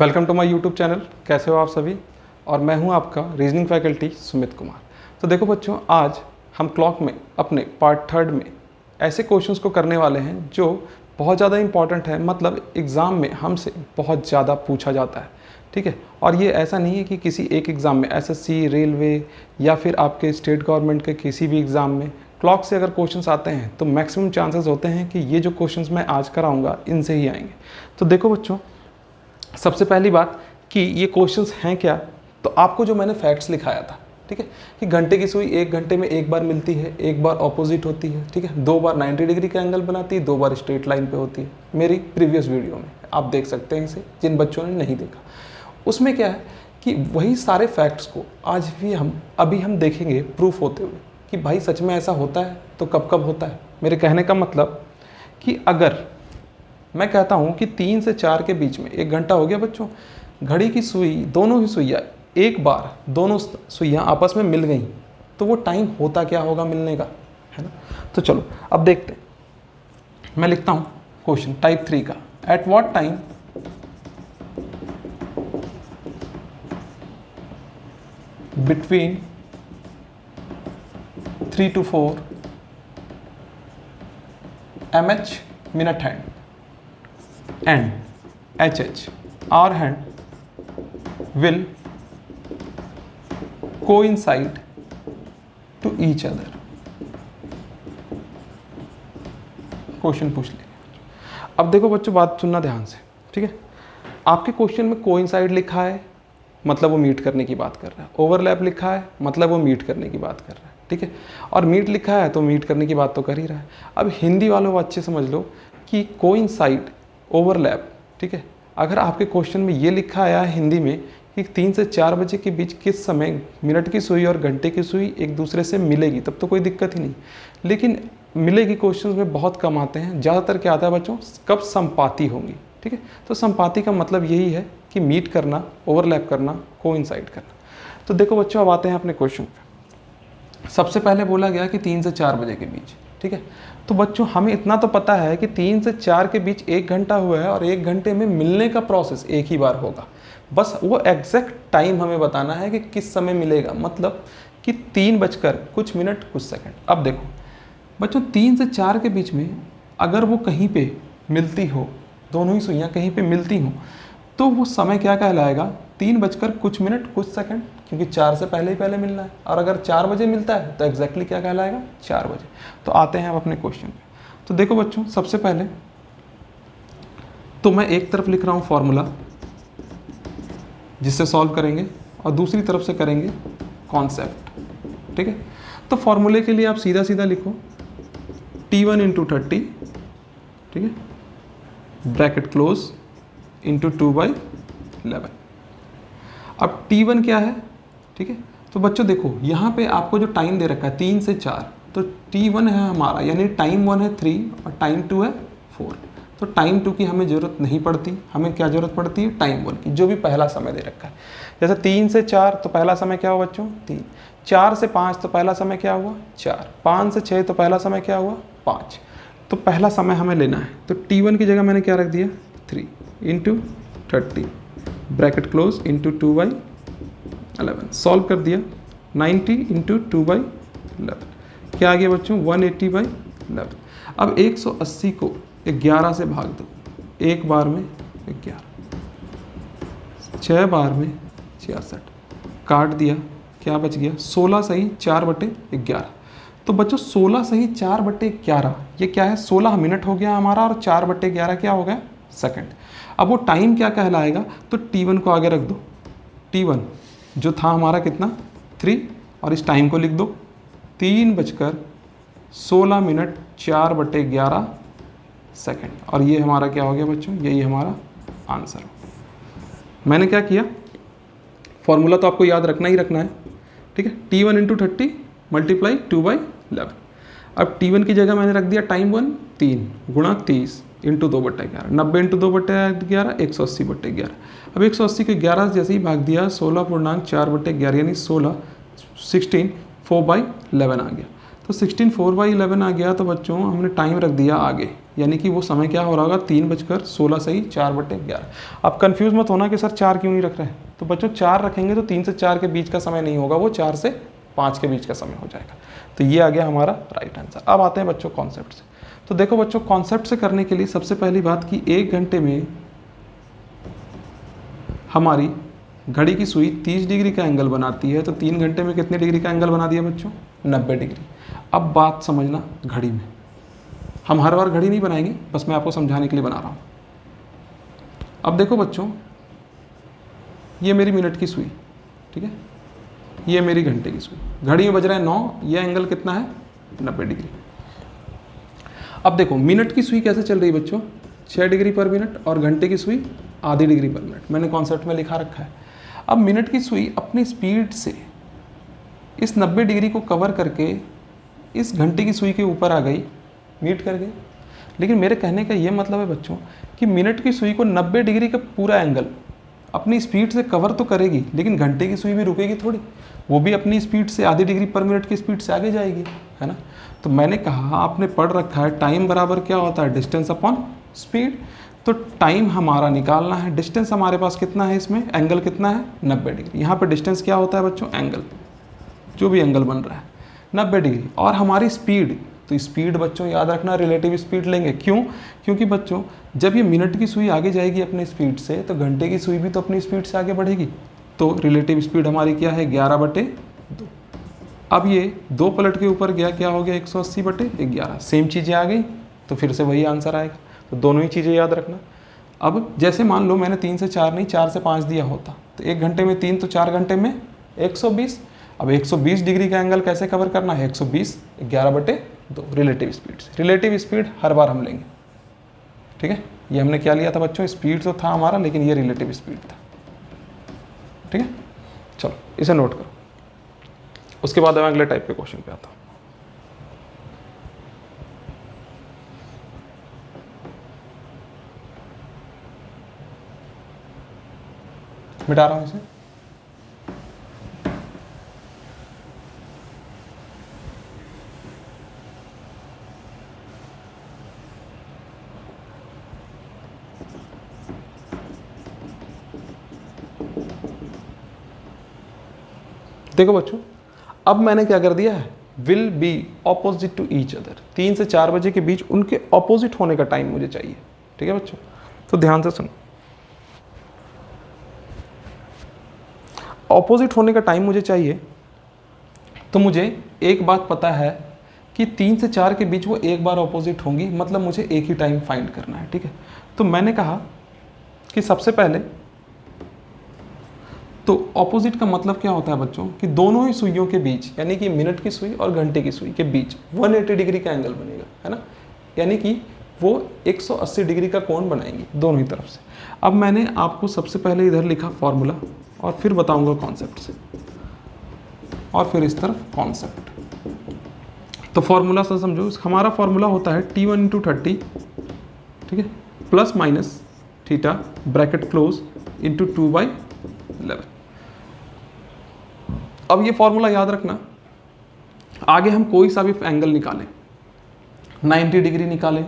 Welcome to my YouTube channel. कैसे हो आप सभी। और मैं हूं आपका रीजनिंग फैकल्टी सुमित कुमार। तो देखो बच्चों, आज हम क्लॉक में अपने पार्ट थर्ड में ऐसे क्वेश्चंस को करने वाले हैं जो बहुत ज़्यादा इंपॉर्टेंट है, मतलब एग्ज़ाम में हमसे बहुत ज़्यादा पूछा जाता है। ठीक है। और ये ऐसा नहीं है कि किसी एक एग्ज़ाम में एसएससी, रेलवे या फिर आपके स्टेट गवर्नमेंट के किसी भी एग्ज़ाम में क्लॉक से अगर क्वेश्चंस आते हैं तो मैक्सिमम चांसेस होते हैं कि ये जो क्वेश्चंस मैं आज कराऊंगा इनसे ही आएंगे। तो देखो बच्चों, सबसे पहली बात कि ये क्वेश्चंस हैं क्या। तो आपको जो मैंने फैक्ट्स लिखाया था, ठीक है, कि घंटे की सुई 1 घंटे में एक बार मिलती है, एक बार ऑपोजिट होती है, ठीक है, 2 बार 90 डिग्री का एंगल बनाती है, 2 बार स्ट्रेट लाइन पे होती है। मेरी प्रीवियस वीडियो में आप देख सकते हैं इसे, जिन बच्चों ने नहीं देखा। उसमें क्या है कि वही सारे फैक्ट्स को आज भी अभी हम देखेंगे प्रूफ होते हुए कि भाई सच में ऐसा होता है तो कब कब होता है। मेरे कहने का मतलब कि अगर मैं कहता हूं कि 3 से 4 के बीच में 1 घंटा हो गया बच्चों, घड़ी की सुई, दोनों ही सुइयाँ एक बार दोनों सुइयाँ आपस में मिल गई तो वो टाइम होता क्या होगा मिलने का, है ना। तो चलो अब देखते हैं। मैं लिखता हूं क्वेश्चन टाइप 3 का। Eight what time between 3 to 4 mH minute hand and HH hour hand will coincide to each other। Question पूछ लिया। अब देखो बच्चों, बात सुनना ध्यान से, ठीक है। आपके क्वेश्चन में कोइंसाइड लिखा है मतलब वो मीट करने की बात कर रहा है, ओवरलैप लिखा है मतलब वो मीट करने की बात कर रहा है, ठीक है, और मीट लिखा है तो मीट करने की बात तो कर ही रहा है। अब हिंदी वालों को अच्छे समझ लो कि कोइंसाइड, ओवरलैप, ठीक है, अगर आपके क्वेश्चन में ये लिखा आया है हिंदी में कि 3 से 4 बजे के बीच किस समय मिनट की सुई और घंटे की सुई एक दूसरे से मिलेगी, तब तो कोई दिक्कत ही नहीं। लेकिन मिलेगी क्वेश्चंस में बहुत कम आते हैं। ज़्यादातर क्या आता है बच्चों, कब संपाती होंगी, ठीक है। तो संपाती का मतलब यही है कि मीट करना, ओवरलैप करना, कोइंसाइड करना। तो देखो बच्चों, अब आते हैं अपने क्वेश्चन पे। सबसे पहले बोला गया कि 3 से 4 बजे के बीच, ठीक है। तो बच्चों, हमें इतना तो पता है कि 3 से 4 के बीच 1 घंटा हुआ है और 1 घंटे में मिलने का प्रोसेस एक ही बार होगा। बस वो एग्जैक्ट टाइम हमें बताना है कि किस समय मिलेगा, मतलब कि 3 बजकर कुछ मिनट कुछ सेकंड। अब देखो बच्चों, 3 से 4 के बीच में अगर वो कहीं पे मिलती हो, दोनों ही सुइयाँ कहीं पे मिलती हों, तो वो समय क्या कहलाएगा, 3 बजकर कुछ मिनट कुछ सेकंड, क्योंकि 4 से पहले ही पहले मिलना है। और अगर 4 बजे मिलता है तो एग्जैक्टली क्या कहलाएगा, 4 बजे। तो आते हैं अब अपने क्वेश्चन पे। तो देखो बच्चों, सबसे पहले तो मैं एक तरफ लिख रहा हूँ फॉर्मूला जिससे सॉल्व करेंगे और दूसरी तरफ से करेंगे कॉन्सेप्ट, ठीक है। तो फॉर्मूले के लिए आप सीधा सीधा लिखो T1 × 30, ठीक है, ब्रैकेट क्लोज इंटू 2/11। अब T1 क्या है, ठीक है। तो बच्चों देखो, यहाँ पे आपको जो टाइम दे रखा है 3 से 4, तो T1 है हमारा, यानी टाइम 1 है 3 और टाइम 2 है 4। तो टाइम 2 की हमें ज़रूरत नहीं पड़ती, हमें क्या ज़रूरत पड़ती है, टाइम 1 की, जो भी पहला समय दे रखा है। जैसे 3 से 4 तो पहला समय क्या हुआ बच्चों, 3। 4 से 5 तो पहला समय क्या हुआ, 4। 5 से 6 तो पहला समय क्या हुआ, 5। तो पहला समय हमें लेना है। तो T1 की जगह मैंने क्या रख दिया, 3 × 30 ब्रैकेट क्लोज इंटू 2/11। सॉल्व कर दिया, 90 × 2/11 क्या आ गया बच्चों, 180/11। अब 180 को 11 से भाग दो, एक बार में 11, 6 बार में 66, काट दिया, क्या बच गया, 16 सही 4/11। तो बच्चों 16 सही 4/11 ये क्या है, 16 मिनट हो गया हमारा और 4/11 क्या हो गया, सेकंड। अब वो टाइम क्या कहलाएगा, तो T1 को आगे रख दो। T1 जो था हमारा कितना, 3, और इस टाइम को लिख दो 3 बजकर 16 मिनट 4/11 सेकंड। और ये हमारा क्या हो गया बच्चों, यही हमारा आंसर। मैंने क्या किया, फॉर्मूला तो आपको याद रखना ही रखना है, ठीक है। T1 × 30 multiply 2/11। अब T1 की जगह मैंने रख दिया टाइम 1, 3 गुणा 30 इंटू 2/11, 90 × 2/11 180/11। अब 180 के 11 जैसे ही भाग दिया, 16 पूर्णांक 4/11 यानी 16 4/11 आ गया। तो 16/4/11 आ गया, तो बच्चों हमने टाइम रख दिया आगे, यानी कि वो समय क्या हो रहा होगा 3:16 सही 4/11। अब कंफ्यूज मत होना कि सर 4 क्यों नहीं रख रहे हैं, तो बच्चों 4 रखेंगे तो 3 से 4 के बीच का समय नहीं होगा, वो 4 से 5 के बीच का समय हो जाएगा। तो ये आ गया हमारा राइट आंसर। अब आते हैं बच्चों कॉन्सेप्ट से। तो देखो बच्चों, कॉन्सेप्ट से करने के लिए सबसे पहली बात कि 1 घंटे में हमारी घड़ी की सुई 30 डिग्री का एंगल बनाती है, तो 3 घंटे में कितने डिग्री का एंगल बना दिया बच्चों? 90 डिग्री। अब बात समझना, घड़ी में हम हर बार घड़ी नहीं बनाएंगे, बस मैं आपको समझाने के लिए बना रहा हूँ। अब देखो बच्चों, ये मेरी मिनट की सुई, ठीक है, ये मेरी घंटे की सुई, घड़ी में बज रहा है 9, ये एंगल कितना है? 90 डिग्री। अब देखो मिनट की सुई कैसे चल रही है बच्चों? 6 डिग्री पर मिनट, और घंटे की सुई आधी डिग्री पर मिनट, मैंने कॉन्सेप्ट में लिखा रखा है। अब मिनट की सुई अपनी स्पीड से इस 90 डिग्री को कवर करके इस घंटे की सुई के ऊपर आ गई, मीट कर गई। लेकिन मेरे कहने का ये मतलब है बच्चों कि मिनट की सुई को 90 डिग्री का पूरा एंगल अपनी स्पीड से कवर तो करेगी, लेकिन घंटे की सुई भी रुकेगी थोड़ी, वो भी अपनी स्पीड से आधी डिग्री पर मिनट की स्पीड से आगे जाएगी, है ना। तो मैंने कहा, आपने पढ़ रखा है टाइम बराबर क्या होता है? Distance upon speed. तो टाइम हमारा निकालना है, डिस्टेंस हमारे पास कितना है, इसमें एंगल कितना है? 90 डिग्री। यहाँ पर डिस्टेंस क्या होता है बच्चों? एंगल, जो भी एंगल बन रहा है 90 डिग्री। और हमारी स्पीड, तो स्पीड बच्चों याद रखना रिलेटिव स्पीड लेंगे। क्यों? क्योंकि बच्चों जब ये मिनट की सुई आगे जाएगी अपनी स्पीड से, तो घंटे की सुई भी तो अपनी स्पीड से आगे बढ़ेगी। तो रिलेटिव स्पीड हमारी क्या है? 11/2। अब ये 2 पलट के ऊपर गया, क्या हो गया? 180/11। सेम चीज़ें आ गई, तो फिर से वही आंसर आएगा। तो दोनों ही चीज़ें याद रखना। अब जैसे मान लो मैंने 3 से 4 नहीं, 4 से 5 दिया होता, तो 1 घंटे में 3, तो 4 घंटे में 120। अब 120 डिग्री का एंगल कैसे कवर करना है? 120 11/2 रिलेटिव स्पीड से। रिलेटिव स्पीड हर बार हम लेंगे, ठीक है। ये हमने क्या लिया था बच्चों? स्पीड तो था हमारा, लेकिन ये रिलेटिव स्पीड था, ठीक है। चलो इसे नोट करो, उसके बाद मैं अगले टाइप के क्वेश्चन पे आता हूँ। मिटा रहा हूँ इसे। देखो बच्चों, अब मैंने क्या कर दिया है? Will be opposite to each other. 3 से 4 बजे के बीच उनके ऑपोजिट होने का टाइम मुझे चाहिए, ठीक है बच्चों। तो ध्यान से सुनो, ऑपोजिट होने का टाइम मुझे चाहिए, तो मुझे एक बात पता है कि 3 से 4 के बीच वो एक बार ऑपोजिट होंगी, मतलब मुझे एक ही टाइम फाइंड करना है, ठीक है। तो मैंने कहा कि सबसे पहले तो ऑपोजिट का मतलब क्या होता है बच्चों कि दोनों ही सुइयों के बीच, यानी कि मिनट की सुई और घंटे की सुई के बीच 180 डिग्री का एंगल बनेगा, है ना। यानी कि वो 180 डिग्री का कोण बनाएंगी दोनों ही तरफ से। अब मैंने आपको सबसे पहले इधर लिखा फॉर्मूला, और फिर बताऊंगा कॉन्सेप्ट से, और फिर इस तरफ कॉन्सेप्ट। तो फॉर्मूला से समझो, हमारा फॉर्मूला होता है T1 × 30, ठीक है, plus minus theta bracket close into 2/11। अब ये फॉर्मूला याद रखना, आगे हम कोई सा भी एंगल निकालें, 90 डिग्री निकालें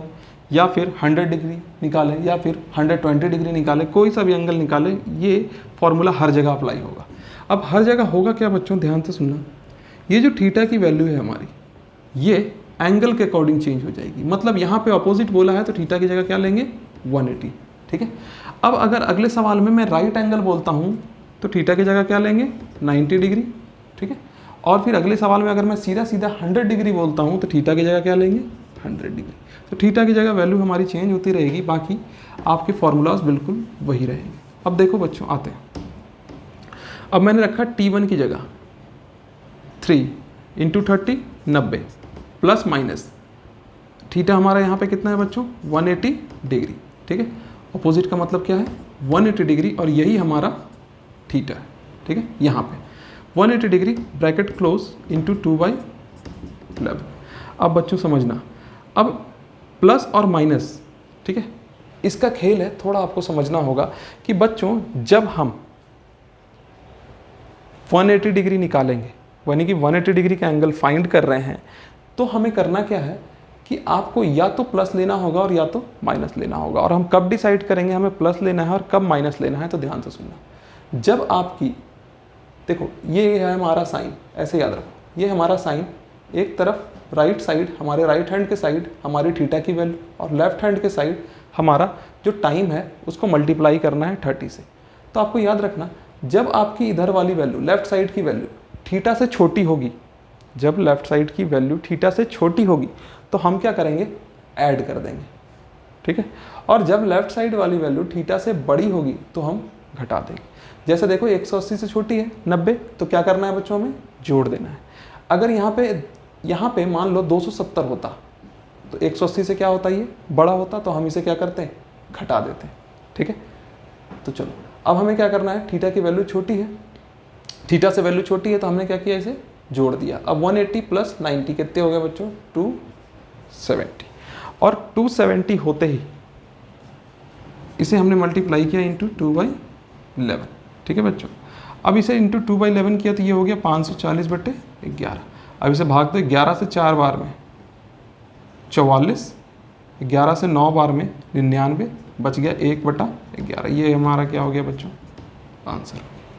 या फिर 100 डिग्री निकालें या फिर 120 डिग्री निकालें, कोई सा भी एंगल निकालें, ये फॉर्मूला हर जगह अप्लाई होगा। अब हर जगह होगा क्या बच्चों? ध्यान से सुनना, ये जो थीटा की वैल्यू है हमारी, ये एंगल के अकॉर्डिंग चेंज हो जाएगी। मतलब यहाँ पे अपोजिट बोला है तो थीटा की जगह क्या लेंगे? 180, ठीक है। अब अगर अगले सवाल में मैं राइट एंगल बोलता हूँ तो थीटा की जगह क्या लेंगे? 90 डिग्री, ठीक है। और फिर अगले सवाल में अगर मैं सीधा सीधा 100 डिग्री बोलता हूँ तो थीटा की जगह क्या लेंगे? 100 डिग्री। तो थीटा की जगह वैल्यू हमारी चेंज होती रहेगी, बाकी आपके फॉर्मूलाज बिल्कुल वही रहेंगे। अब देखो बच्चों, आते हैं, अब मैंने रखा T1 की जगह 3 × 30 90 प्लस माइनस थीटा हमारा यहाँ पे कितना है बच्चों? 180 डिग्री, ठीक है। अपोजिट का मतलब क्या है? 180 डिग्री, और यही हमारा थीटा है, ठीक है। यहाँ पे 180 डिग्री ब्रैकेट क्लोज इंटू 2/11। अब बच्चों समझना, अब प्लस और माइनस, ठीक है, इसका खेल है, थोड़ा आपको समझना होगा कि बच्चों जब हम 180 डिग्री निकालेंगे, यानी कि 180 डिग्री का एंगल फाइंड कर रहे हैं, तो हमें करना क्या है कि आपको या तो प्लस लेना होगा और या तो माइनस लेना होगा। और हम कब डिसाइड करेंगे हमें प्लस लेना है और कब माइनस लेना है, तो ध्यान से सुनना। जब आपकी, देखो ये है हमारा साइन, ऐसे याद रखो, ये हमारा साइन, एक तरफ राइट साइड, हमारे राइट हैंड के साइड हमारी थीटा की वैल्यू, और लेफ्ट हैंड के साइड हमारा जो टाइम है उसको मल्टीप्लाई करना है 30 से। तो आपको याद रखना, जब आपकी इधर वाली वैल्यू, लेफ्ट साइड की वैल्यू थीटा से छोटी होगी, जब लेफ्ट साइड की वैल्यू थीटा से छोटी होगी तो हम क्या करेंगे, ऐड कर देंगे, ठीक है। और जब लेफ्ट साइड वाली वैल्यू थीटा से बड़ी होगी तो हम घटा देंगे। जैसे देखो 180 से छोटी है 90, तो क्या करना है बच्चों, हमें जोड़ देना है। अगर यहाँ पे मान लो 270 होता तो 180 से क्या होता, ये बड़ा होता, तो हम इसे क्या करते हैं, घटा देते हैं, ठीक है। तो चलो अब हमें क्या करना है, थीटा की वैल्यू छोटी है, थीटा से वैल्यू छोटी है, तो हमने क्या किया, इसे जोड़ दिया। अब 180 प्लस 90 कितने हो गए बच्चों, 270। और 270 होते ही इसे हमने मल्टीप्लाई किया इंटू 2/11, ठीक है बच्चों। अब इसे इंटू 2/11 किया तो ये हो गया 540/11। अब इसे भाग दो, 11 से 4 बार में 44, 11 से 9 बार में 99, बच गया 1/11। ये हमारा क्या हो गया बच्चों, आंसर,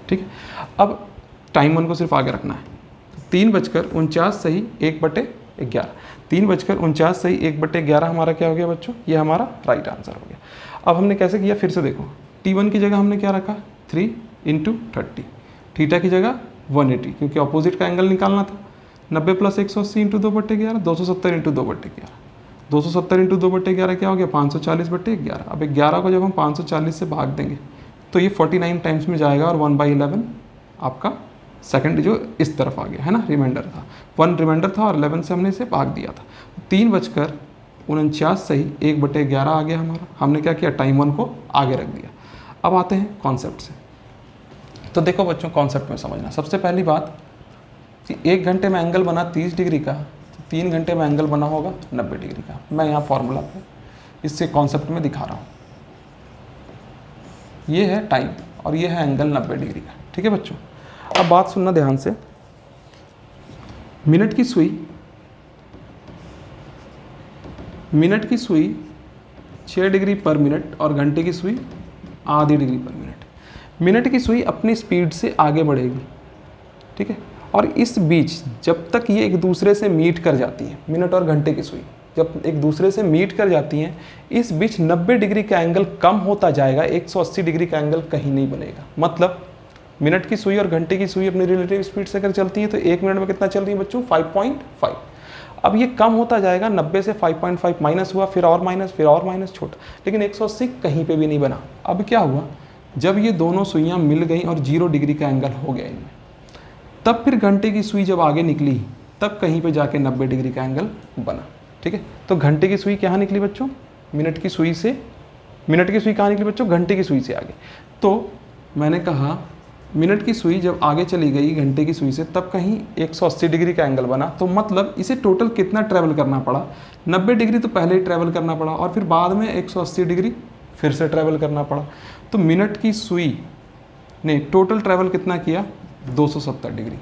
ठीक है। अब टाइम 1 को सिर्फ आगे रखना है। 3:49 सही 1/11, 3:49 सही 1/11 हमारा क्या हो गया बच्चों, ये हमारा राइट आंसर हो गया। अब हमने कैसे किया, फिर से देखो, T1 की जगह हमने क्या रखा, 3 × 30, थीटा की जगह 180, क्योंकि अपोजिट का एंगल निकालना था। 90 + 180 × 2/11, 270 × 2/11, 270 × 2/11 क्या हो गया, 540/11। अब 11 को जब हम 540 से भाग देंगे तो ये 49 टाइम्स में जाएगा, और 1/11 आपका सेकंड जो इस तरफ आ गया है ना, रिमाइंडर था, 1 रिमाइंडर था और 11 से हमने इसे भाग दिया था। 3:49 सही 1/11 आ गया हमारा। हमने क्या किया, टाइम 1 को आगे रख दिया। अब आते हैं कॉन्सेप्ट से। तो देखो बच्चों, कॉन्सेप्ट में समझना, सबसे पहली बात कि 1 घंटे में एंगल बना 30 डिग्री का, तो 3 घंटे में एंगल बना होगा 90 डिग्री का। मैं यहाँ फॉर्मूला पे इससे कॉन्सेप्ट में दिखा रहा हूँ। ये है टाइम और ये है एंगल 90 डिग्री का, ठीक है बच्चों। अब बात सुनना ध्यान से, मिनट की सुई 6 डिग्री पर मिनट और घंटे की सुई आधी डिग्री पर मिनट। मिनट की सुई अपनी स्पीड से आगे बढ़ेगी, ठीक है। और इस बीच जब तक ये एक दूसरे से मीट कर जाती है, मिनट और घंटे की सुई जब एक दूसरे से मीट कर जाती हैं, इस बीच 90 डिग्री का एंगल कम होता जाएगा, 180 डिग्री का एंगल कहीं नहीं बनेगा। मतलब मिनट की सुई और घंटे की सुई अपनी रिलेटिव स्पीड से अगर चलती है तो 1 मिनट में कितना चल रही है बच्चों, 5.5। अब ये कम होता जाएगा, 90 से 5.5 माइनस हुआ, फिर और माइनस छोटा, लेकिन 180 कहीं पे भी नहीं बना। अब क्या हुआ, जब ये दोनों सुइयां मिल गई और 0 डिग्री का एंगल हो गया इनमें, तब फिर घंटे की सुई जब आगे निकली तब कहीं पे जाके 90 डिग्री का एंगल बना, ठीक है। तो घंटे की सुई कहाँ निकली बच्चों, मिनट की सुई कहाँ निकली बच्चों, घंटे की सुई से आगे। तो मैंने कहा मिनट की सुई जब आगे चली गई घंटे की सुई से, तब कहीं 180 डिग्री का एंगल बना। तो मतलब इसे टोटल कितना ट्रैवल करना पड़ा, 90 डिग्री तो पहले ही ट्रैवल करना पड़ा और फिर बाद में 180 डिग्री फिर से ट्रैवल करना पड़ा। तो मिनट की सुई ने टोटल ट्रैवल कितना किया, 270 डिग्री।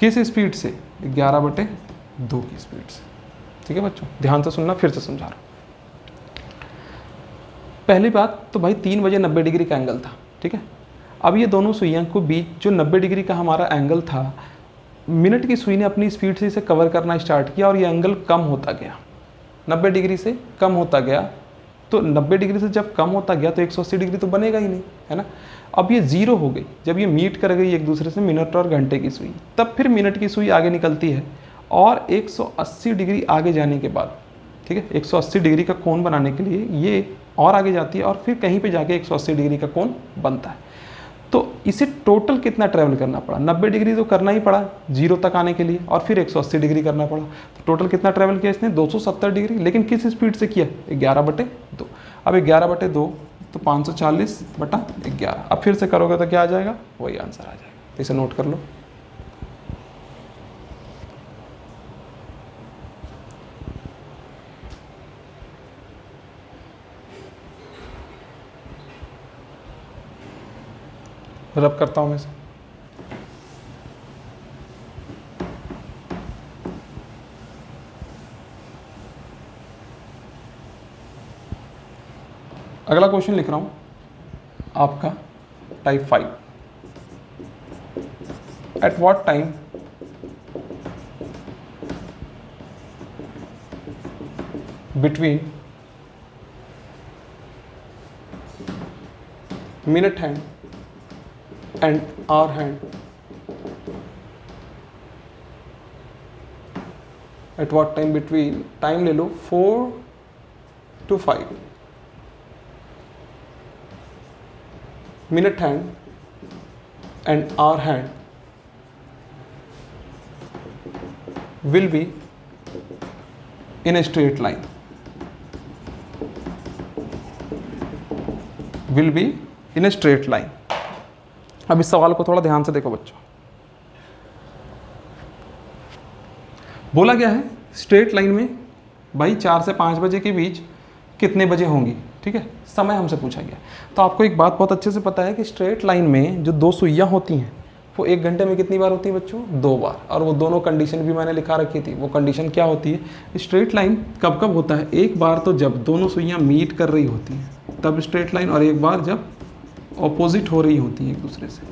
किस स्पीड से, 11/2 की स्पीड से, ठीक है बच्चों। ध्यान से सुनना, फिर से समझा रहा हूँ। पहली बात तो भाई 3 बजे 90 डिग्री का एंगल था, ठीक है। अब ये दोनों सुइयों को बीच जो 90 डिग्री का हमारा एंगल था, मिनट की सुई ने अपनी स्पीड से इसे कवर करना स्टार्ट किया और ये एंगल कम होता गया, 90 डिग्री से कम होता गया। तो 90 डिग्री से जब कम होता गया तो 180 डिग्री तो बनेगा ही नहीं, है ना। अब ये 0 हो गई, जब ये मीट कर गई एक दूसरे से, मिनट और घंटे की सुई, तब फिर मिनट की सुई आगे निकलती है और 180 डिग्री आगे जाने के बाद, ठीक है, 180 डिग्री का कोण बनाने के लिए ये और आगे जाती है और फिर कहीं पे जाके 180 डिग्री का कोण बनता है। तो इसे टोटल कितना ट्रैवल करना पड़ा, 90 डिग्री तो करना ही पड़ा 0 तक आने के लिए और फिर 180 डिग्री करना पड़ा। तो टोटल कितना ट्रैवल किया इसने, 270 डिग्री, लेकिन किस स्पीड से किया, 11/2। अब 11/2 तो 540/11। अब फिर से करोगे तो क्या आ जाएगा, वही आंसर आ जाएगा। इसे नोट कर लो। रब करता हूँ मैं इसे। अगला क्वेश्चन लिख रहा हूं आपका type 5। At what time between minute hand and hour hand, at what time between, time ले लो 4 to 5, minute hand and hour hand will be in a straight line, will be in a straight line। अब इस सवाल को थोड़ा ध्यान से देखो बच्चों, बोला गया है स्ट्रेट लाइन में भाई 4 से 5 बजे के बीच कितने बजे होंगी, ठीक है, समय हमसे पूछा गया। तो आपको एक बात बहुत अच्छे से पता है कि स्ट्रेट लाइन में जो 2 सुइयां होती हैं वो 1 घंटे में कितनी बार होती है बच्चों, 2 बार। और वो दोनों कंडीशन भी मैंने लिखा रखी थी। वो कंडीशन क्या होती है, स्ट्रेट लाइन कब कब होता है, एक बार तो जब दोनों सुइयां मीट कर रही होती हैं तब स्ट्रेट लाइन, और एक बार जब ऑपोजिट हो रही होती हैं एक दूसरे से,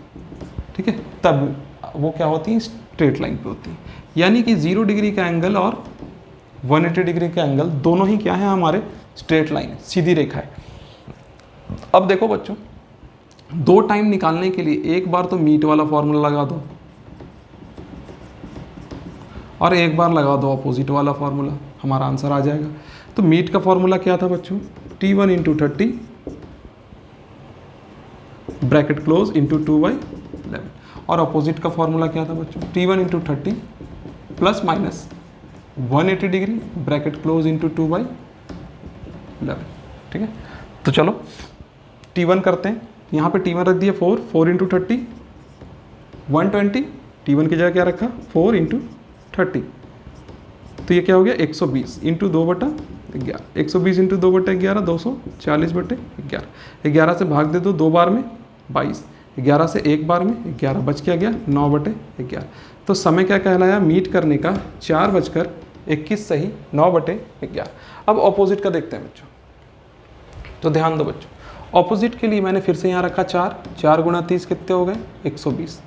ठीक है, तब वो क्या होती है, स्ट्रेट लाइन पे होती है। यानी कि 0 डिग्री का एंगल और 180 डिग्री का एंगल दोनों ही क्या है, हमारे स्ट्रेट लाइन है, सीधी रेखा है। अब देखो बच्चों, 2 टाइम निकालने के लिए एक बार तो मीट वाला फॉर्मूला लगा दो और एक बार लगा दो ऑपोजिट वाला फॉर्मूला, हमारा आंसर आ जाएगा। तो मीट का फॉर्मूला क्या था बच्चों, T1 × 30 ब्रैकेट क्लोज इंटू 2/11, और अपोजिट का फॉर्मूला क्या था बच्चों, T1 × 30 plus minus 180 degree bracket close into 2/11, ठीक है। तो चलो T1 करते हैं, यहाँ पे T1 रख दिया 4 × 30 120, T1 की जगह क्या रखा 4 × 30, तो ये क्या हो गया 120 इंटू 2/11, 120 इंटू 2/11 240/11, 11 से भाग दे दो 2 बार में 22, 11 से 1 बार में 11, बच क्या गया 9/11। तो समय क्या कहलाया मीट करने का 4:21 सही 9/11। अब ऑपोजिट का देखते हैं बच्चों, तो ध्यान दो बच्चों, ऑपोजिट के लिए मैंने फिर से यहाँ रखा 4 × 30 कितने हो गए 120।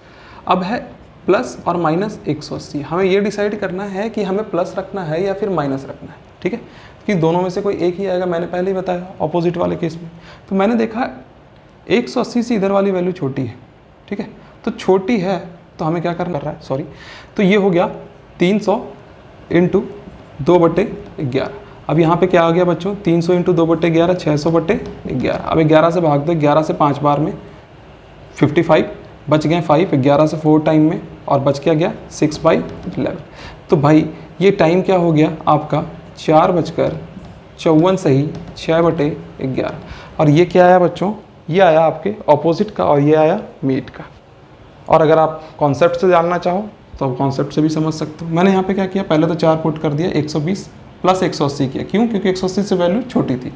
अब है प्लस और माइनस 180, हमें ये डिसाइड करना है कि हमें प्लस रखना है या फिर माइनस रखना है, ठीक है, कि दोनों में से कोई एक ही आएगा। मैंने पहले ही बताया ऑपोजिट वाले केस में, तो मैंने देखा 180 से इधर वाली वैल्यू छोटी है, ठीक है, तो छोटी है तो हमें क्या करना है, सॉरी, तो ये हो गया 300 × 2/11। अब यहाँ पे क्या आ गया बच्चों, 300 × 2/11 600/11। अब 11 से भाग दो, 11 से 5 बार में 55, बच गए 5, 11 से 4 टाइम में, और बच क्या गया 6/11। तो भाई ये टाइम क्या हो गया आपका 4:54 सही 6/11। और ये क्या आया बच्चों, ये आया आपके ऑपोजिट का और ये आया मीट का। और अगर आप कॉन्सेप्ट से जानना चाहो तो आप कॉन्सेप्ट से भी समझ सकते हो। मैंने यहाँ पे क्या किया, पहले तो 4 पुट कर दिया, 120 प्लस 180 किया, क्यों, क्योंकि 180 से वैल्यू छोटी थी।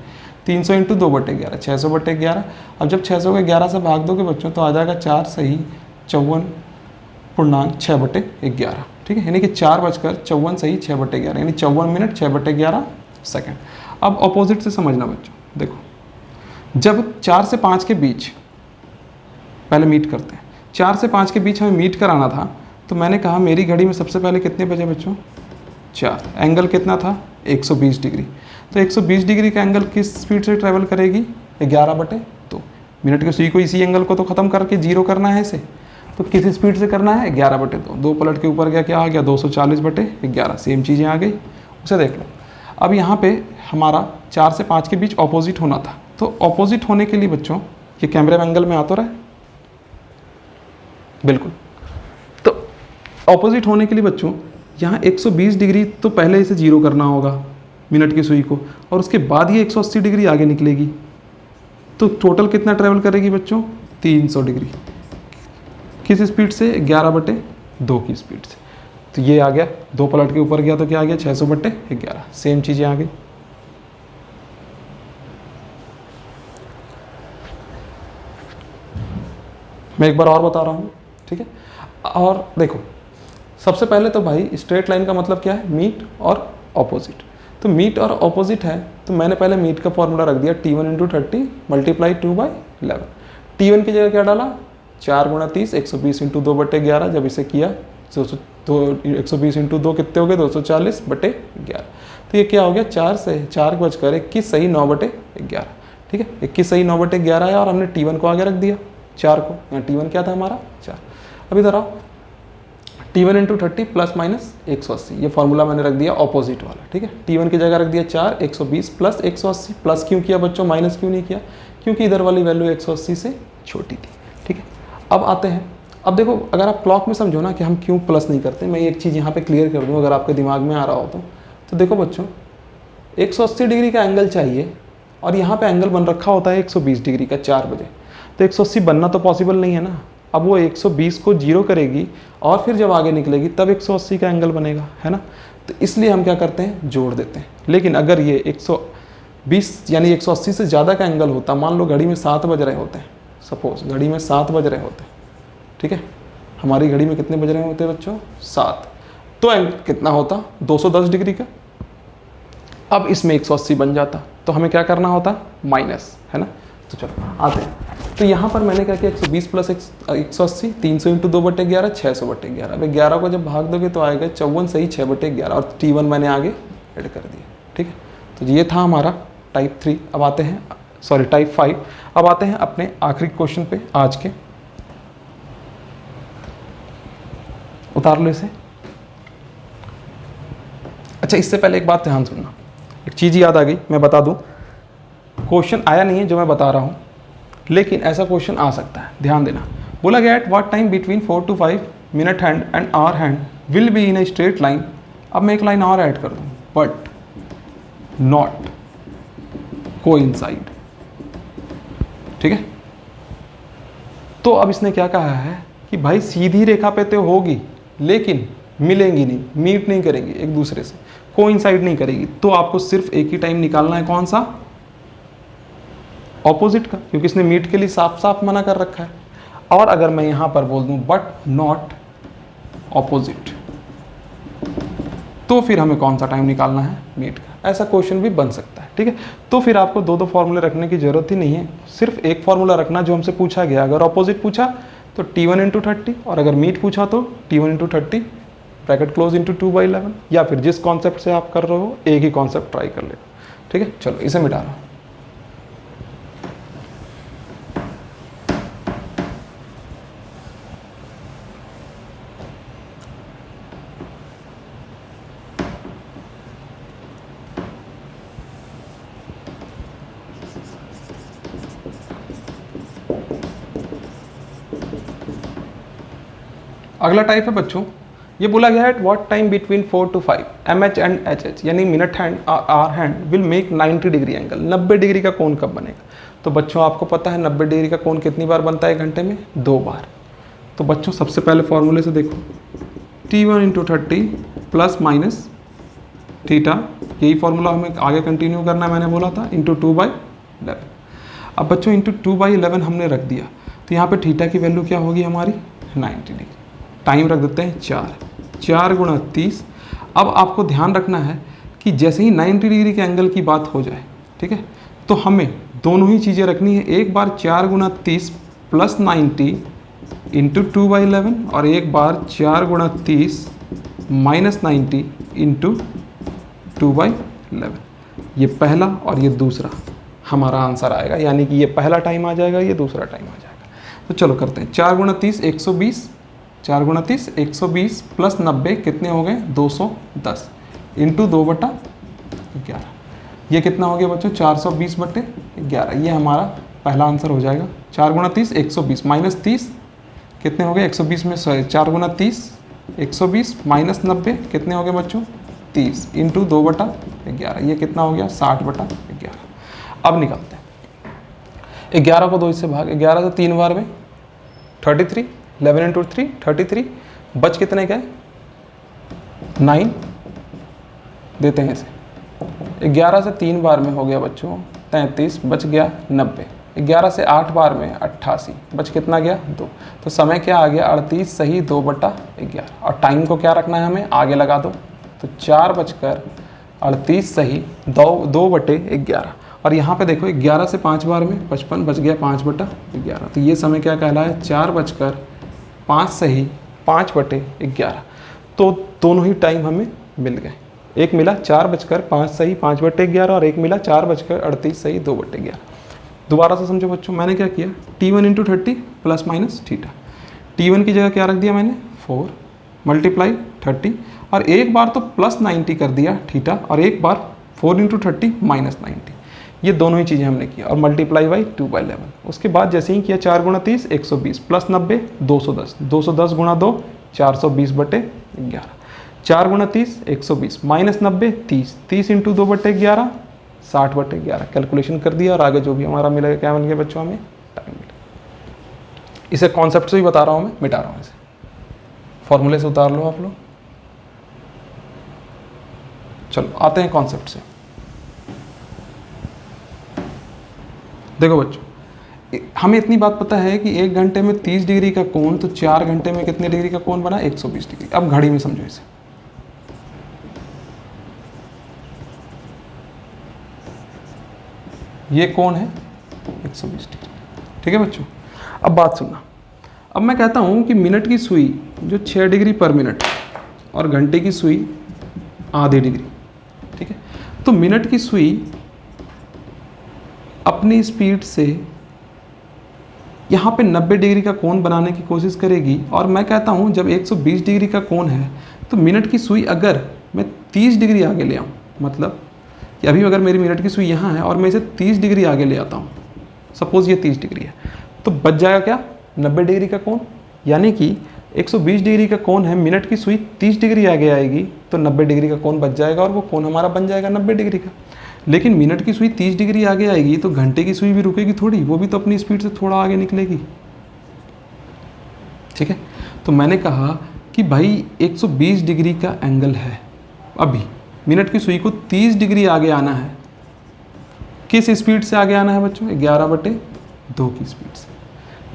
300 × 2/11 600/11। अब जब 600 को 11 से भाग दोगे बच्चों तो आ जाएगा 4 सही 54.6/11, ठीक है, यानी कि 4:54 सही 6/11, यानी 54 मिनट 6/11 सेकेंड। अब ऑपोजिट से समझना बच्चों, देखो जब 4 से 5 के बीच, पहले मीट करते हैं, 4 से 5 के बीच हमें मीट कराना था, तो मैंने कहा मेरी घड़ी में सबसे पहले कितने बजे बच्चों 4, एंगल कितना था 120 डिग्री। तो 120 डिग्री का एंगल किस स्पीड से ट्रैवल करेगी 11/2। मिनट की सुई को इसी एंगल को तो ख़त्म करके 0 करना है इसे, तो किस स्पीड से करना है 11/2। 2 पलट के ऊपर गया, क्या आ गया 240/11, सेम चीज़ें आ गई, उसे देख लो। अब यहाँ पे हमारा 4 से 5 के बीच ऑपोजिट होना था, तो ऑपोजिट होने के लिए बच्चों ये कैमरे में एंगल में आ तो रहा है, बिल्कुल। तो ऑपोजिट होने के लिए बच्चों यहाँ 120 डिग्री तो पहले इसे 0 करना होगा मिनट की सुई को, और उसके बाद ये 180 डिग्री आगे निकलेगी। तो टोटल कितना ट्रैवल करेगी बच्चों 300 डिग्री, किस स्पीड से 11/2 की स्पीड से। तो ये आ गया, 2 पलट के ऊपर गया तो क्या आ गया 600/11, सेम चीज़ें आ गई। मैं एक बार और बता रहा हूँ, ठीक है। और देखो सबसे पहले तो भाई स्ट्रेट लाइन का मतलब क्या है, मीट और ऑपोजिट। तो मीट और ऑपोजिट है, तो मैंने पहले मीट का फॉर्मूला रख दिया T1 इंटू 30 मल्टीप्लाई 2/11। T1 की जगह क्या डाला, 4 गुणा 30 120 इंटू 2/11। जब इसे किया तो 120 इंटू 2 कितने हो गए, 240/11। तो ये क्या हो गया, 4 से 4 बचकर 21 सही 9/11। ठीक है, 21 सही 9/11 है और हमने T1 को आगे रख दिया 4 को। यहाँ T1 क्या था हमारा 4। अब इधर आओ, T1 इंटू 30 प्लस माइनस 180, ये फॉर्मूला मैंने रख दिया ऑपोजिट वाला। ठीक है, T1 की जगह रख दिया 4, 120 प्लस 180। प्लस क्यों किया बच्चों, माइनस क्यों नहीं किया, क्योंकि इधर वाली वैल्यू 180 से छोटी थी। ठीक है, अब आते हैं, अब देखो अगर आप क्लॉक में समझो ना कि हम क्यों प्लस नहीं करते, मैं एक चीज़ यहाँ पे क्लियर कर दूँ अगर आपके दिमाग में आ रहा हो तो देखो बच्चों 180 डिग्री का एंगल चाहिए और यहाँ पे एंगल बन रखा होता है 120 डिग्री का 4 बजे, तो 180 बनना तो पॉसिबल नहीं है ना। अब वो 120 को जीरो करेगी और फिर जब आगे निकलेगी तब 180 का एंगल बनेगा, है ना। तो इसलिए हम क्या करते हैं, जोड़ देते हैं। लेकिन अगर ये 120 यानी 180 से ज़्यादा का एंगल होता, मान लो घड़ी में 7 बज रहे होते हैं, सपोज घड़ी में 7 बज रहे होते हैं, ठीक है, हमारी घड़ी में कितने बज रहे होते हैं बच्चों, 7, तो एंगल कितना होता, 210 डिग्री का। अब इसमें 180 बन जाता, तो हमें क्या करना होता, माइनस, है ना। तो चलो आते हैं, तो यहाँ पर मैंने क्या किया, 120 प्लस 180, 300 इंटू 2/11 600/11। अब 11 को जब भाग दोगे तो आएगा 54 सही 6/11 और T1 मैंने आगे ऐड कर दिया। ठीक है, तो ये था हमारा टाइप 3। अब आते हैं, सॉरी टाइप 5। अब आते हैं अपने आखिरी क्वेश्चन पे आज के। उतार लो इसे। अच्छा, इससे पहले एक बात ध्यान सुनना, एक चीज़ याद आ गई, मैं बता दूं, क्वेश्चन आया नहीं है जो मैं बता रहा हूं, लेकिन ऐसा क्वेश्चन आ सकता है, ध्यान देना। बोला गया at what time between 4 to 5 minute hand and hour hand will be in a straight line. अब मैं एक लाइन और ऐड कर दूं, बट नॉट कोइंसाइड। ठीक है, तो अब इसने क्या कहा है कि भाई सीधी रेखा पे तो होगी लेकिन मिलेंगी नहीं, मीट नहीं करेंगी एक दूसरे से, कोइंसाइड नहीं करेगी। तो आपको सिर्फ एक ही टाइम निकालना है, कौन सा, ऑपोजिट का, क्योंकि इसने मीट के लिए साफ साफ मना कर रखा है। और अगर मैं यहां पर बोल दूं बट नॉट ऑपोजिट, तो फिर हमें कौन सा टाइम निकालना है, मीट का। ऐसा क्वेश्चन भी बन सकता है। ठीक है, तो फिर आपको दो फॉर्मूले रखने की जरूरत ही नहीं है, सिर्फ एक फॉर्मूला रखना जो हमसे पूछा गया। अगर ऑपोजिट पूछा तो T1 इंटू 30 और अगर मीट पूछा तो T1 into 30 bracket close into 2/11, या फिर जिस कॉन्सेप्ट से आप कर रहे हो एक ही कॉन्सेप्ट ट्राई कर ले। ठीक है, चलो इसे मिटा रहा हूं। अगला टाइप है बच्चों, ये बोला गया है at what time between 4 to 5 MH and HH यानी minute hand hour hand will make 90 degree angle. 90 degree का कोण कब बनेगा। तो बच्चों आपको पता है 90 डिग्री का कोण कितनी बार बनता है, 1 घंटे में 2 बार। तो बच्चों सबसे पहले फॉर्मूले से देखो, T1 into 30 plus minus theta, यही फॉर्मूला हमें आगे कंटिन्यू करना है, मैंने बोला था, इंटू 2/11। अब बच्चों इंटू 2/11 हमने रख दिया, तो यहाँ पे थीटा की वैल्यू क्या होगी हमारी, 90 डिग्री। टाइम रख देते हैं 4 गुणा 30। अब आपको ध्यान रखना है कि जैसे ही 90 डिग्री के एंगल की बात हो जाए, ठीक है, तो हमें दोनों ही चीज़ें रखनी है। एक बार 4 गुणा 30 प्लस 90 इंटू 2/11 और एक बार 4 गुणा 30 माइनस 90 इंटू 2/11। ये पहला और ये दूसरा हमारा आंसर आएगा, यानी कि ये पहला टाइम आ जाएगा, ये दूसरा टाइम आ जाएगा। तो चलो करते हैं, 4 गुणा 30 120, 4 गुणा 30 120 प्लस 90 कितने हो गए, 210 इंटू 2/11। ये कितना हो गया बच्चों, 420/11। ये हमारा पहला आंसर हो जाएगा। 4 गुणा 30 120 माइनस 30 कितने हो गए, 120 में 4 गुणा 30 120 माइनस 90 कितने हो गए बच्चों, 30 इंटू 2/11। ये कितना हो गया, 60/11। अब निकालते हैं, 11 को 2 से भाग, 11 से 3 बार में 33, 11 इंटू 3 33, बच कितने गए, 9 देते हैं इसे। 11 से 3 बार में हो गया बच्चों 33, बच गया 90। 11 से 8 बार में 88, बच कितना गया, 2। तो समय क्या आ गया, 38 सही 2/11। और टाइम को क्या रखना है हमें, आगे लगा दो, तो 4 बजकर 38 सही 2/11। और यहाँ पे देखो 11 से 5 बार में 55 बच गया 5/11। तो ये समय क्या कहलाया 4:05 सही 5/11। तो दोनों ही टाइम हमें मिल गए। एक मिला 4:05 सही 5/11 और एक मिला 4:38 सही 2/11। दोबारा से समझो बच्चों, मैंने क्या किया T1 × 30 plus minus theta. T1 की जगह क्या रख दिया मैंने 4 मल्टीप्लाई 30 और एक बार तो प्लस 90 कर दिया थीटा और एक बार 4 × 30 माइनस 90। ये दोनों ही चीज़ें हमने किया और मल्टीप्लाई बाई 2/11। उसके बाद जैसे ही किया 4 × 30 120 प्लस 90 210 210 × 2 420/11 4 × 30 120 माइनस 90 30 30 × 2/11 60/11। कैलकुलेशन कर दिया और आगे जो भी हमारा मिलेगा क्या बन गया बच्चों हमें टाइम मिलेगा। इसे कॉन्सेप्ट से ही बता रहा हूँ मैं, मिटा रहा हूँ इसे, फॉर्मूले से उतार लो आप लोग। चलो आते हैं कॉन्सेप्ट से। देखो बच्चों, हमें इतनी बात पता है कि 1 घंटे में 30 डिग्री का कोण, तो 4 घंटे में कितने डिग्री का कोण बना 120 डिग्री। अब घड़ी में समझो इसे, ये कोण है 120 डिग्री, ठीक है बच्चों। अब बात सुनना, अब मैं कहता हूं कि मिनट की सुई जो 6 डिग्री पर मिनट और घंटे की सुई आधी डिग्री, ठीक है। तो मिनट की सुई अपनी स्पीड से यहाँ पे 90 डिग्री का कोण बनाने की कोशिश करेगी और मैं कहता हूँ जब 120 डिग्री का कोण है तो मिनट की सुई अगर मैं 30 डिग्री आगे ले आऊँ, मतलब कि अभी अगर मेरी मिनट की सुई यहाँ है और मैं इसे 30 डिग्री आगे ले आता हूँ, सपोज़ ये 30 डिग्री है, तो बच जाएगा क्या 90 डिग्री का कोण। यानी कि 120 डिग्री का कोण है, मिनट की सुई 30 डिग्री आगे आएगी तो 90 डिग्री का कोण बच जाएगा और वो कोण हमारा बन जाएगा 90 डिग्री का। लेकिन मिनट की सुई 30 डिग्री आगे आएगी तो घंटे की सुई भी रुकेगी थोड़ी, वो भी तो अपनी स्पीड से थोड़ा आगे निकलेगी, ठीक है। तो मैंने कहा कि भाई 120 डिग्री का एंगल है, अभी मिनट की सुई को 30 डिग्री आगे आना है। किस स्पीड से आगे आना है बच्चों 11/2 की स्पीड से।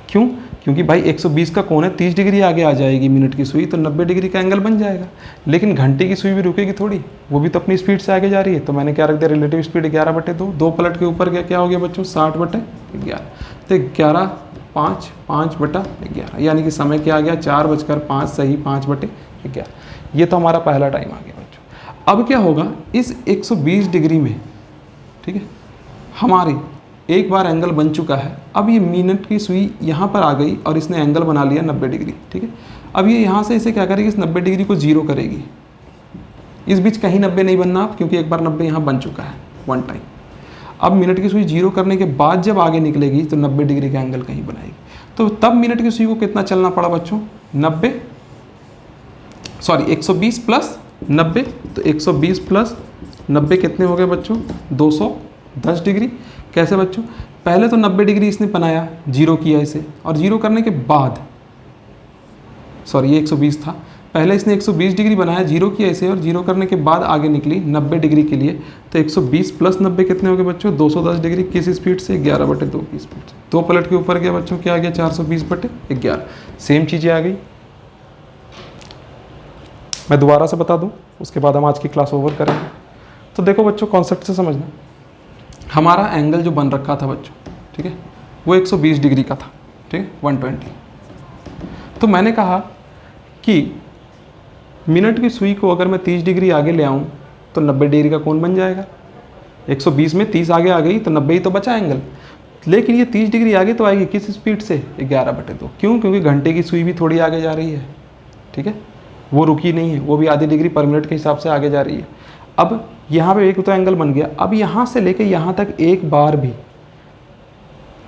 क्यों? क्योंकि भाई 120 का कोण है, 30 डिग्री आगे आ जाएगी मिनट की सुई तो 90 डिग्री का एंगल बन जाएगा। लेकिन घंटे की सुई भी रुकेगी थोड़ी, वो भी तो अपनी स्पीड से आगे जा रही है। तो मैंने क्या रख दिया रिलेटिव स्पीड 11/2, 2 पलट के ऊपर क्या हो गया बच्चों 60/11। तो 5/11 यानी कि समय क्या आ गया 4:05 सही 5/11। ये तो हमारा पहला टाइम आ गया बच्चों। अब क्या होगा इस 120 डिग्री में, ठीक है, हमारी एक बार एंगल बन चुका है। अब ये मिनट की सुई यहाँ पर आ गई और इसने एंगल बना लिया 90 डिग्री, ठीक है। अब ये यहाँ से इसे क्या करेगी, इस 90 डिग्री को 0 करेगी। इस बीच कहीं 90 नहीं बनना क्योंकि एक बार 90 यहाँ बन चुका है वन टाइम। अब मिनट की सुई 0 करने के बाद जब आगे निकलेगी तो 90 डिग्री का एंगल कहीं बनाएगी। तो तब मिनट की सुई को कितना चलना पड़ा बच्चों 120 प्लस 90। तो 120 प्लस 90 कितने हो गए बच्चों 210 डिग्री। कैसे बच्चों, पहले तो 90 डिग्री इसने बनाया, 0 किया इसे, और 0 करने के बाद ये 120 था, पहले इसने 120 डिग्री बनाया, 0 किया इसे और 0 करने के बाद आगे निकली 90 डिग्री के लिए। तो 120 प्लस 90 कितने हो गए बच्चों 210 डिग्री। किस स्पीड से 11/2 की स्पीड से। 2 पलट के ऊपर गया बच्चों, क्या आ गया 420/11। सेम चीज़ें आ गई। मैं दोबारा से बता दूं, उसके बाद हम आज की क्लास ओवर करेंगे। तो देखो बच्चों, कॉन्सेप्ट से समझना, हमारा एंगल जो बन रखा था बच्चों, ठीक है, वो 120 डिग्री का था, ठीक है, 120। तो मैंने कहा कि मिनट की सुई को अगर मैं 30 डिग्री आगे ले आऊँ तो 90 डिग्री का कोण बन जाएगा। 120 में 30 आगे आ गई तो 90 ही तो बचा एंगल। लेकिन ये 30 डिग्री आगे तो आएगी किस स्पीड से 11/2। क्यों? क्योंकि घंटे की सुई भी थोड़ी आगे जा रही है, ठीक है, वो रुकी नहीं है, वो भी आधी डिग्री पर मिनट के हिसाब से आगे जा रही है। अब यहाँ पे एक तो एंगल बन गया। अब यहाँ से लेके यहाँ तक एक बार भी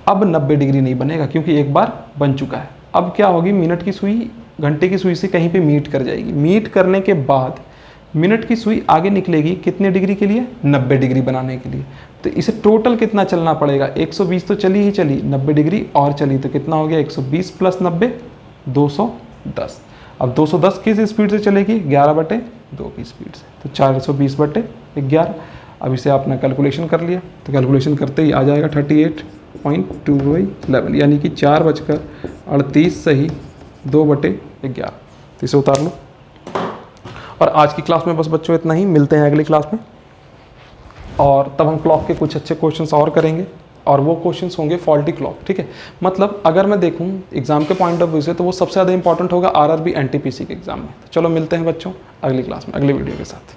अब 90 डिग्री नहीं बनेगा क्योंकि एक बार बन चुका है। अब क्या होगी, मिनट की सुई घंटे की सुई से कहीं पे मीट कर जाएगी। मीट करने के बाद मिनट की सुई आगे निकलेगी कितने डिग्री के लिए 90 डिग्री बनाने के लिए। तो इसे टोटल कितना चलना पड़ेगा 120 तो चली ही चली, 90 डिग्री और चली तो कितना हो गया 120 प्लस 90 210। अब 210 किस स्पीड से चलेगी 11/2 की स्पीड से। तो 420/11। अब इसे आपने कैलकुलेशन कर लिया, तो कैलकुलेशन करते ही आ जाएगा 38.2/11 यानी कि 4:38 सही 2/11। तो इसे उतार लो। और आज की क्लास में बस बच्चों इतना ही, मिलते हैं अगली क्लास में। और तब हम क्लॉक के कुछ अच्छे क्वेश्चंस और करेंगे, और वो क्वेश्चंस होंगे फॉल्टी क्लॉक, ठीक है। मतलब अगर मैं देखूं एग्जाम के पॉइंट ऑफ व्यू से तो वो सबसे ज़्यादा इंपॉर्टेंट होगा आरआरबी एनटीपीसी के एग्जाम में। तो चलो मिलते हैं बच्चों अगली क्लास में अगली वीडियो के साथ।